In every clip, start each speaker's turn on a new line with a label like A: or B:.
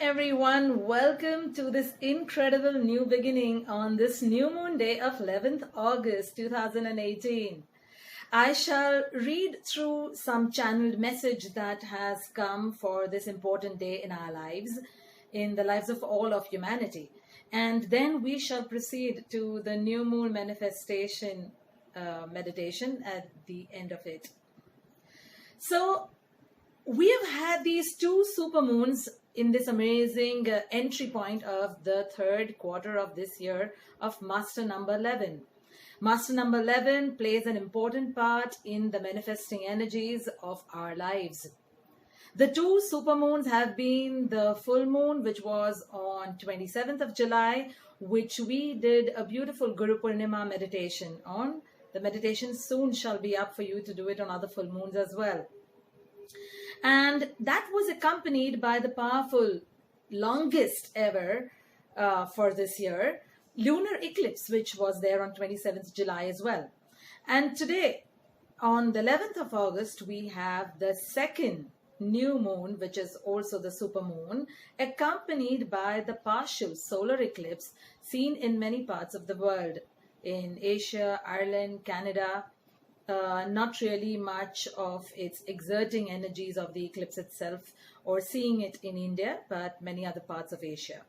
A: everyone, welcome to this incredible new beginning on this new moon day of 11th August 2018. I shall read through some channeled message that has come for this important day in our lives, in the lives of all of humanity. And then we shall proceed to the new moon manifestation meditation at the end of it. So we have had these two supermoons in this amazing entry point of the third quarter of this year of Master number 11. Master number 11 plays an important part in the manifesting energies of our lives. The two supermoons have been the full moon, which was on 27th of July, which we did a beautiful Guru Purnima meditation on. The meditation soon shall be up for you to do it on other full moons as well. And that was accompanied by the powerful, longest ever for this year, lunar eclipse, which was there on 27th July as well. And today, on the 11th of August, we have the second new moon, which is also the supermoon, accompanied by the partial solar eclipse seen in many parts of the world, in Asia, Ireland, Canada. Not really much of its exerting energies of the eclipse itself or seeing it in India, but many other parts of Asia.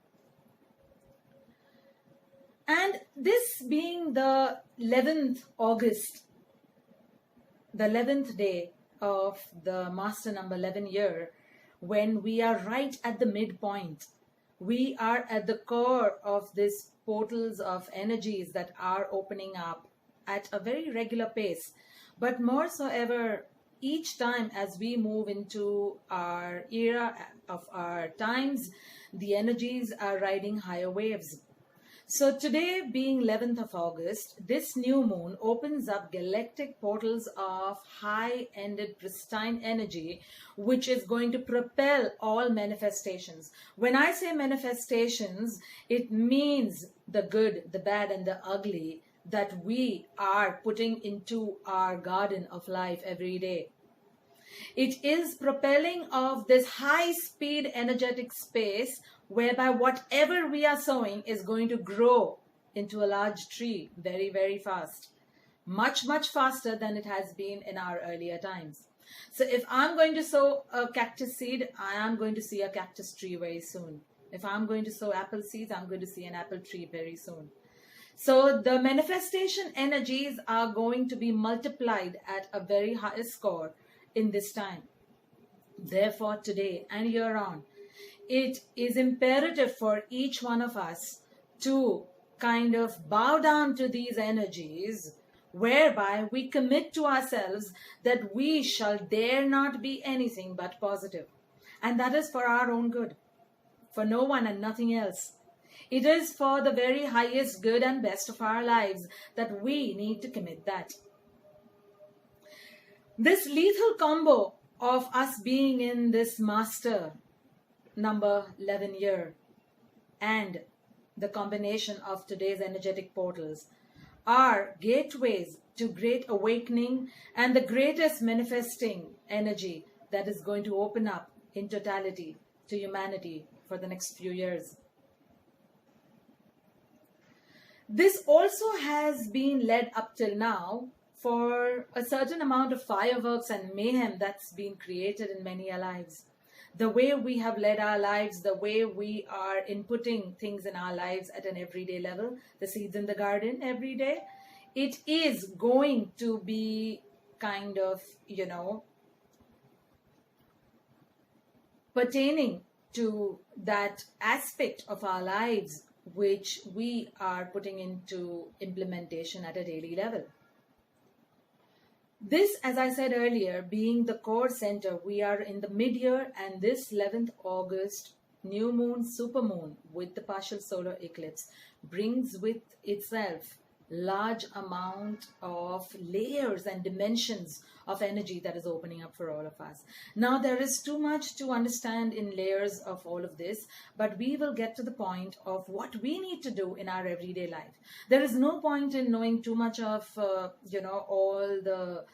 A: And this being the 11th August, the 11th day of the Master number 11 year, when we are right at the midpoint, we are at the core of these portals of energies that are opening up at a very regular pace. But more so ever, each time as we move into our era of our times, the energies are riding higher waves. So today being 11th of August, this new moon opens up galactic portals of high-ended pristine energy, which is going to propel all manifestations. When I say manifestations, it means the good, the bad, and the ugly that we are putting into our garden of life every day. It is propelling of this high-speed energetic space whereby whatever we are sowing is going to grow into a large tree very, very fast. Much, much faster than it has been in our earlier times. So if I'm going to sow a cactus seed, I am going to see a cactus tree very soon. If I'm going to sow apple seeds, I'm going to see an apple tree very soon. So the manifestation energies are going to be multiplied at a very high score in this time. Therefore, today and year on, it is imperative for each one of us to kind of bow down to these energies, whereby we commit to ourselves that we shall dare not be anything but positive. And that is for our own good, for no one and nothing else. It is for the very highest good and best of our lives that we need to commit that. This lethal combo of us being in this Master number 11 year and the combination of today's energetic portals are gateways to great awakening and the greatest manifesting energy that is going to open up in totality to humanity for the next few years. This also has been led up till now for a certain amount of fireworks and mayhem that's been created in many our lives. The way we have led our lives, the way we are inputting things in our lives at an everyday level, the seeds in the garden every day, it is going to be kind of, pertaining to that aspect of our lives which we are putting into implementation at a daily level. This, as I said earlier, being the core center, we are in the mid-year, and this 11th August new moon, supermoon with the partial solar eclipse brings with itself large amount of layers and dimensions of energy that is opening up for all of us. Now, there is too much to understand in layers of all of this, but we will get to the point of what we need to do in our everyday life. There is no point in knowing too much of, all the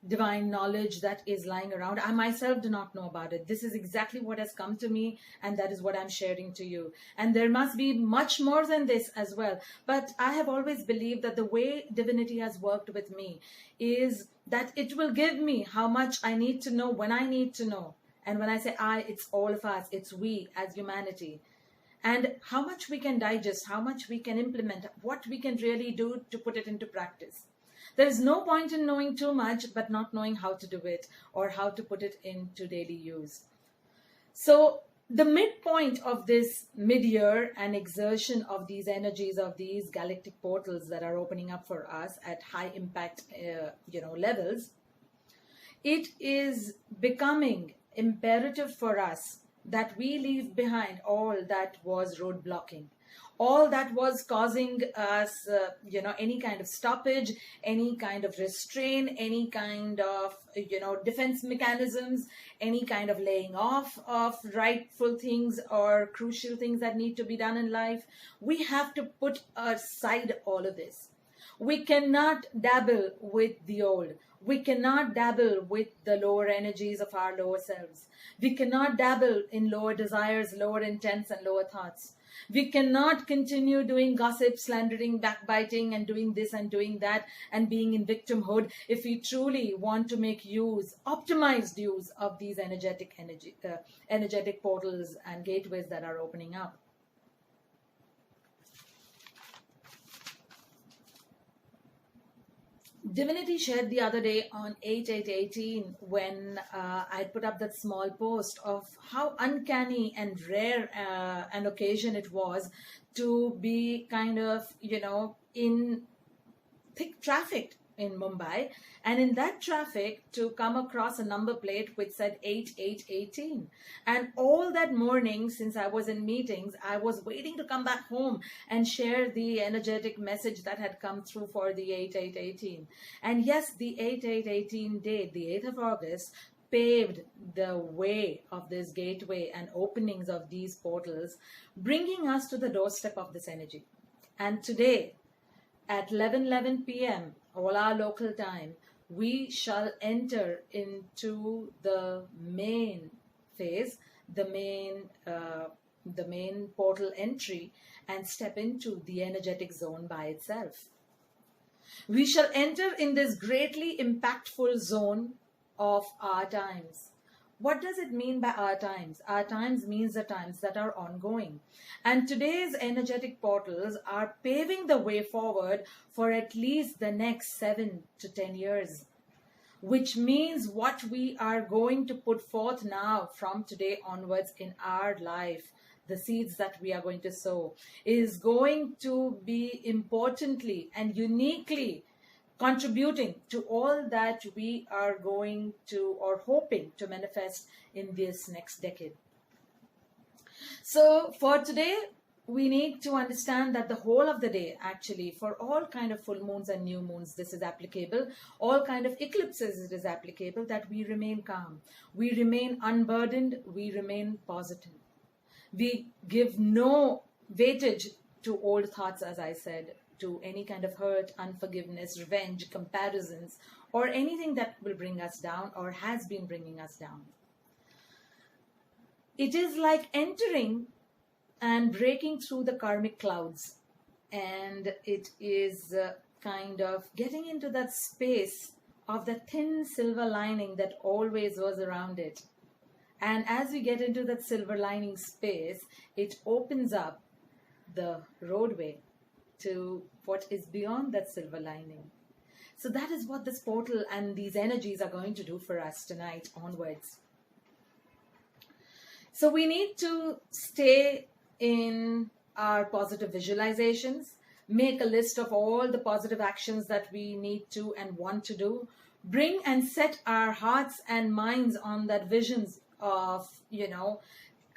A: divine knowledge that is lying around. I myself do not know about it. This is exactly what has come to me, and that is what I'm sharing to you. And there must be much more than this as well. But I have always believed that the way divinity has worked with me is that it will give me how much I need to know when I need to know. And when I say I, it's all of us, it's we as humanity. And how much we can digest, how much we can implement, what we can really do to put it into practice. There is no point in knowing too much but not knowing how to do it or how to put it into daily use. So the midpoint of this mid-year and exertion of these energies of these galactic portals that are opening up for us at high impact levels, it is becoming imperative for us that we leave behind all that was roadblocking, all that was causing us, any kind of stoppage, any kind of restraint, any kind of, defense mechanisms, any kind of laying off of rightful things or crucial things that need to be done in life. We have to put aside all of this. We cannot dabble with the old. We cannot dabble with the lower energies of our lower selves. We cannot dabble in lower desires, lower intents, and lower thoughts. We cannot continue doing gossip, slandering, backbiting, and doing this and doing that, and being in victimhood if we truly want to make optimized use of these energetic portals and gateways that are opening up. Divinity shared the other day on 8/8/18 when I put up that small post of how uncanny and rare an occasion it was to be kind of, in thick traffic in Mumbai, and in that traffic to come across a number plate which said 8/8/18. And all that morning, since I was in meetings, I was waiting to come back home and share the energetic message that had come through for the 8/8/18. And yes, the 8/8/18 date, the 8th of August, paved the way of this gateway and openings of these portals, bringing us to the doorstep of this energy. And today, at 11:11 p.m., all our local time, we shall enter into the main phase, the main portal entry, and step into the energetic zone by itself. We shall enter in this greatly impactful zone of our times. What does it mean by our times? Our times means the times that are ongoing. And today's energetic portals are paving the way forward for at least the next 7 to 10 years, which means what we are going to put forth now from today onwards in our life, the seeds that we are going to sow, is going to be importantly and uniquely contributing to all that we are going to or hoping to manifest in this next decade. So for today, we need to understand that the whole of the day, actually, for all kind of full moons and new moons, this is applicable. All kind of eclipses, it is applicable, that we remain calm. We remain unburdened. We remain positive. We give no weightage to old thoughts, as I said, to any kind of hurt, unforgiveness, revenge, comparisons, or anything that will bring us down or has been bringing us down. It is like entering and breaking through the karmic clouds, and it is kind of getting into that space of the thin silver lining that always was around it. And as we get into that silver lining space, it opens up the roadway to what is beyond that silver lining. So that is what this portal and these energies are going to do for us tonight onwards. So we need to stay in our positive visualizations, make a list of all the positive actions that we need to and want to do, bring and set our hearts and minds on that visions of,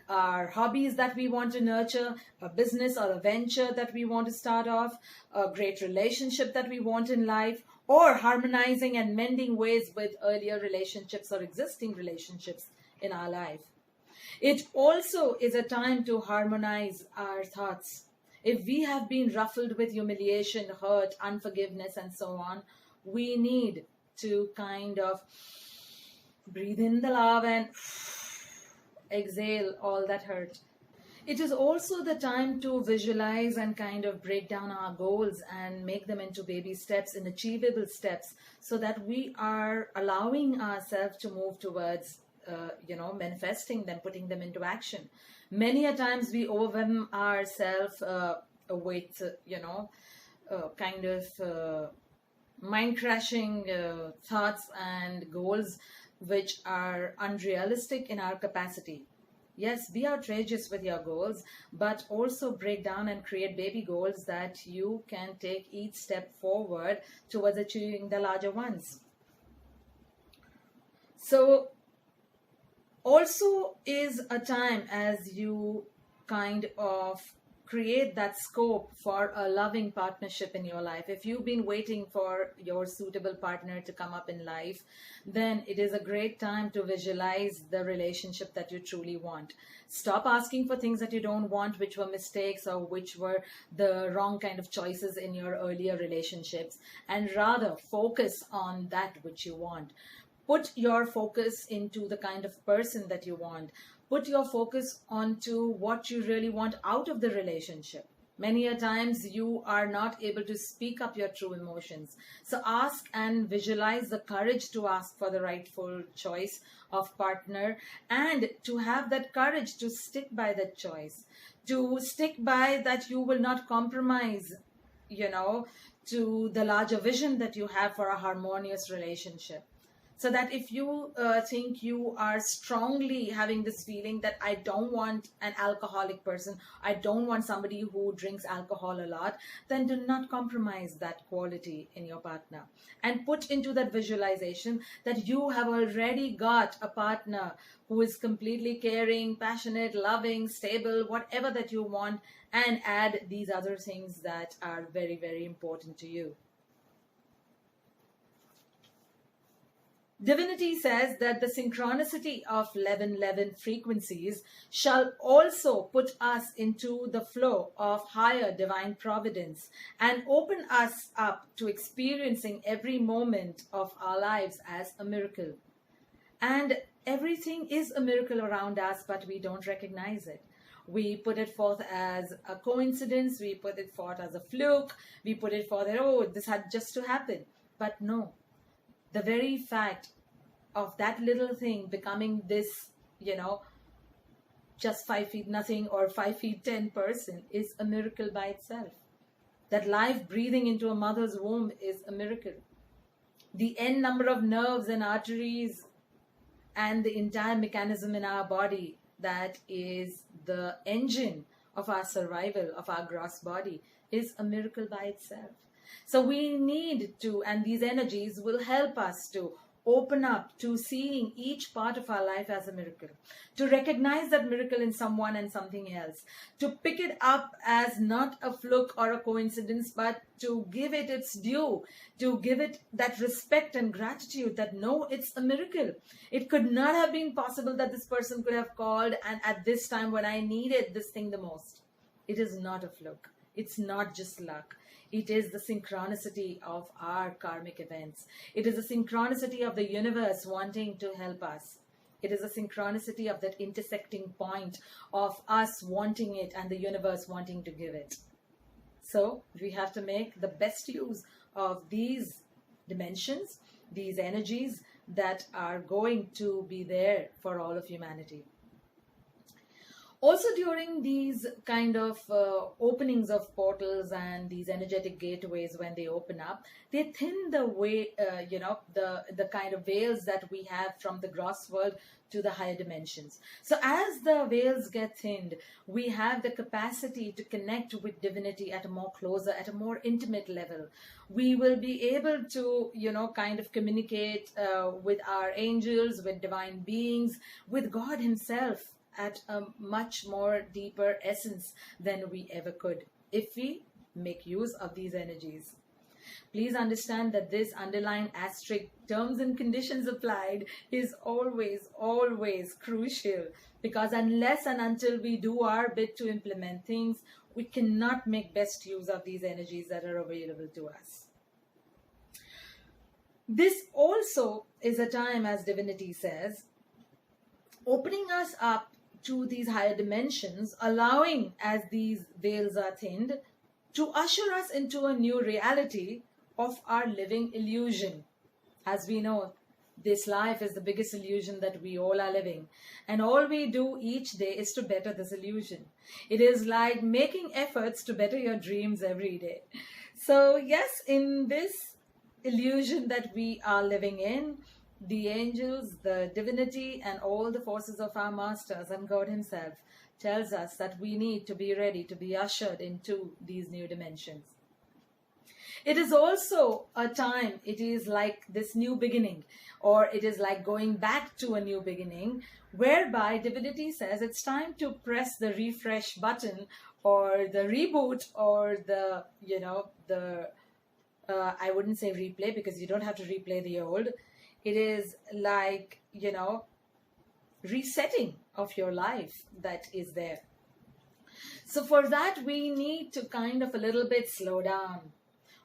A: our hobbies that we want to nurture, a business or a venture that we want to start off, a great relationship that we want in life, or harmonizing and mending ways with earlier relationships or existing relationships in our life. It also is a time to harmonize our thoughts. If we have been ruffled with humiliation, hurt, unforgiveness, and so on, we need to kind of breathe in the love and exhale all that hurt. It is also the time to visualize and kind of break down our goals and make them into baby steps and achievable steps, so that we are allowing ourselves to move towards, manifesting them, putting them into action. Many a times we overwhelm ourselves with, mind crashing thoughts and goals which are unrealistic in our capacity. Yes, be outrageous with your goals, but also break down and create baby goals that you can take each step forward towards achieving the larger ones. So, also is a time as you kind of create that scope for a loving partnership in your life. If you've been waiting for your suitable partner to come up in life, then it is a great time to visualize the relationship that you truly want. Stop asking for things that you don't want, which were mistakes or which were the wrong kind of choices in your earlier relationships, and rather focus on that which you want. Put your focus into the kind of person that you want. Put your focus onto what you really want out of the relationship. Many a times you are not able to speak up your true emotions. So ask and visualize the courage to ask for the rightful choice of partner, and to have that courage to stick by that choice, to stick by that you will not compromise, to the larger vision that you have for a harmonious relationship. So that if you think you are strongly having this feeling that I don't want an alcoholic person, I don't want somebody who drinks alcohol a lot, then do not compromise that quality in your partner. And put into that visualization that you have already got a partner who is completely caring, passionate, loving, stable, whatever that you want, and add these other things that are very, very important to you. Divinity says that the synchronicity of 1111 frequencies shall also put us into the flow of higher divine providence and open us up to experiencing every moment of our lives as a miracle. And everything is a miracle around us, but we don't recognize it. We put it forth as a coincidence, we put it forth as a fluke, we put it forth that, oh, this had just to happen. But no. The very fact of that little thing becoming this, just 5 feet nothing or 5 feet 10 person is a miracle by itself. That life breathing into a mother's womb is a miracle. The n number of nerves and arteries and the entire mechanism in our body that is the engine of our survival, of our gross body, is a miracle by itself. So we need to, and these energies will help us to open up to seeing each part of our life as a miracle, to recognize that miracle in someone and something else, to pick it up as not a fluke or a coincidence, but to give it its due, to give it that respect and gratitude that no, it's a miracle. It could not have been possible that this person could have called and at this time when I needed this thing the most. It is not a fluke. It's not just luck. It is the synchronicity of our karmic events. It is the synchronicity of the universe wanting to help us. It is a synchronicity of that intersecting point of us wanting it and the universe wanting to give it. So we have to make the best use of these dimensions, these energies that are going to be there for all of humanity. Also during these kind of openings of portals and these energetic gateways, when they open up, they thin the way, the kind of veils that we have from the gross world to the higher dimensions. So as the veils get thinned, we have the capacity to connect with divinity at a more closer, at a more intimate level. We will be able to, kind of communicate with our angels, with divine beings, with God himself, at a much more deeper essence than we ever could if we make use of these energies. Please understand that this underlying asterisk, terms and conditions applied, is always, always crucial, because unless and until we do our bit to implement things, we cannot make best use of these energies that are available to us. This also is a time, as divinity says, opening us up to these higher dimensions, allowing, as these veils are thinned, to usher us into a new reality of our living illusion. As we know, this life is the biggest illusion that we all are living, and all we do each day is to better this illusion. It is like making efforts to better your dreams every day. So yes, in this illusion that we are living in, the angels, the divinity, and all the forces of our masters and God himself tells us that we need to be ready to be ushered into these new dimensions. It is also a time, it is like this new beginning, or it is like going back to a new beginning, whereby divinity says it's time to press the refresh button, or the reboot, or the, I wouldn't say replay, because you don't have to replay the old. It is like, resetting of your life that is there. So for that, we need to kind of a little bit slow down.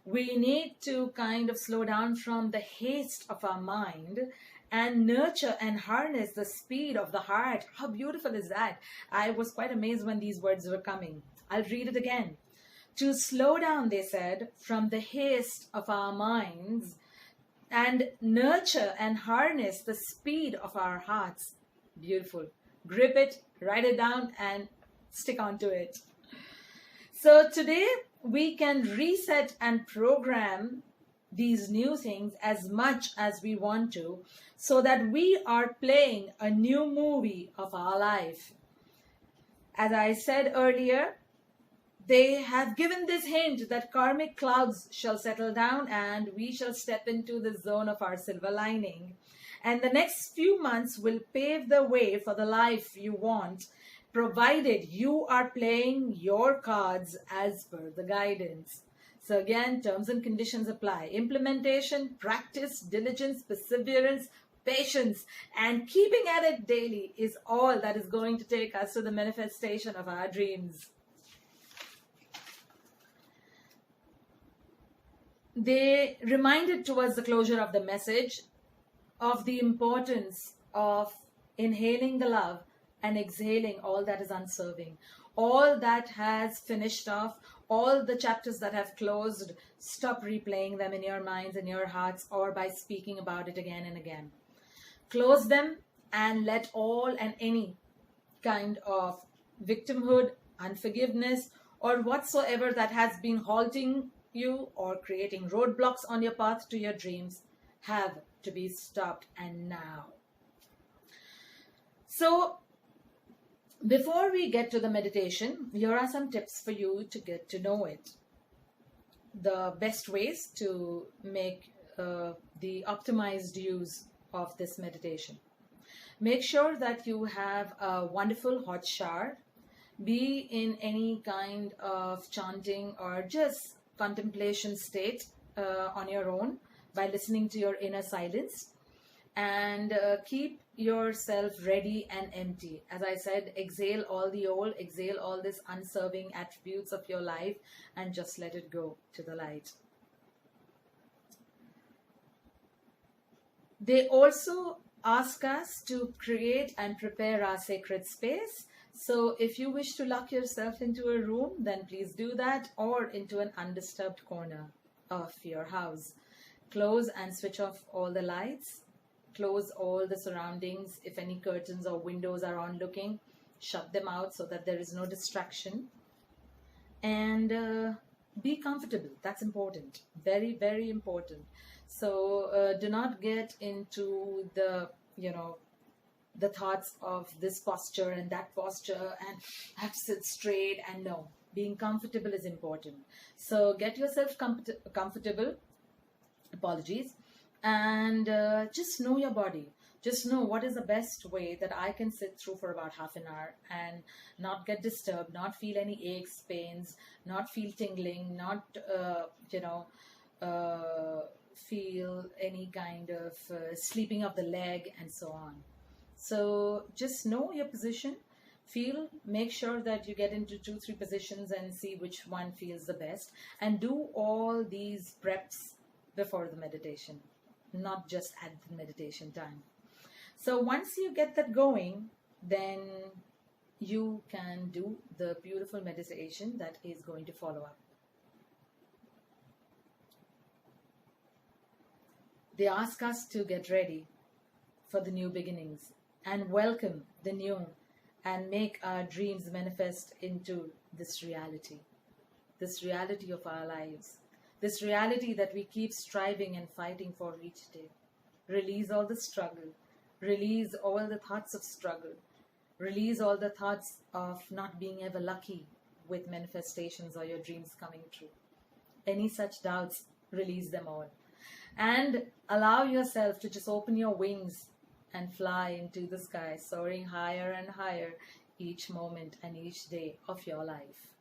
A: We need to kind of slow down from the haste of our mind and nurture and harness the speed of the heart. How beautiful is that? I was quite amazed when these words were coming. I'll read it again. To slow down, they said, from the haste of our minds and nurture and harness the speed of our hearts. Beautiful. Grip it, write it down, and stick onto it. So today we can reset and program these new things as much as we want to, so that we are playing a new movie of our life. As I said earlier, they have given this hint that karmic clouds shall settle down and we shall step into the zone of our silver lining. And the next few months will pave the way for the life you want, provided you are playing your cards as per the guidance. So again, terms and conditions apply. Implementation, practice, diligence, perseverance, patience, and keeping at it daily is all that is going to take us to the manifestation of our dreams. They reminded towards the closure of the message of the importance of inhaling the love and exhaling all that is unserving. All that has finished off, all the chapters that have closed, stop replaying them in your minds and your hearts, or by speaking about it again and again. Close them and let all and any kind of victimhood, unforgiveness, or whatsoever that has been halting you or creating roadblocks on your path to your dreams have to be stopped, and now. So before we get to the meditation, here are some tips for you to get to know it. The best ways to make the optimized use of this meditation. Make sure that you have a wonderful hot shower. Be in any kind of chanting or just contemplation state on your own by listening to your inner silence, and keep yourself ready and empty. As I said, exhale all the old, exhale all this unserving attributes of your life, and just let it go to the light. They also ask us to create and prepare our sacred space. So if you wish to lock yourself into a room, then please do that, or into an undisturbed corner of your house. Close and switch off all the lights. Close all the surroundings. If any curtains or windows are on looking, shut them out so that there is no distraction. And be comfortable. That's important. Very, very important. So do not get into the, the thoughts of this posture and that posture and have to sit straight, and no. Being comfortable is important. So get yourself comfortable. Apologies. And just know your body. Just know what is the best way that I can sit through for about half an hour and not get disturbed, not feel any aches, pains, not feel tingling, not, feel any kind of sleeping of the leg and so on. So just know your position. Feel, make sure that you get into 2-3 positions and see which one feels the best. And do all these preps before the meditation. not just at the meditation time. So once you get that going, then you can do the beautiful meditation that is going to follow up. They ask us to get ready for the new beginnings and welcome the new and make our dreams manifest into this reality of our lives, this reality that we keep striving and fighting for each day. Release all the struggle, release all the thoughts of struggle, release all the thoughts of not being ever lucky with manifestations or your dreams coming true. Any such doubts, release them all. And allow yourself to just open your wings and fly into the sky, soaring higher and higher each moment and each day of your life.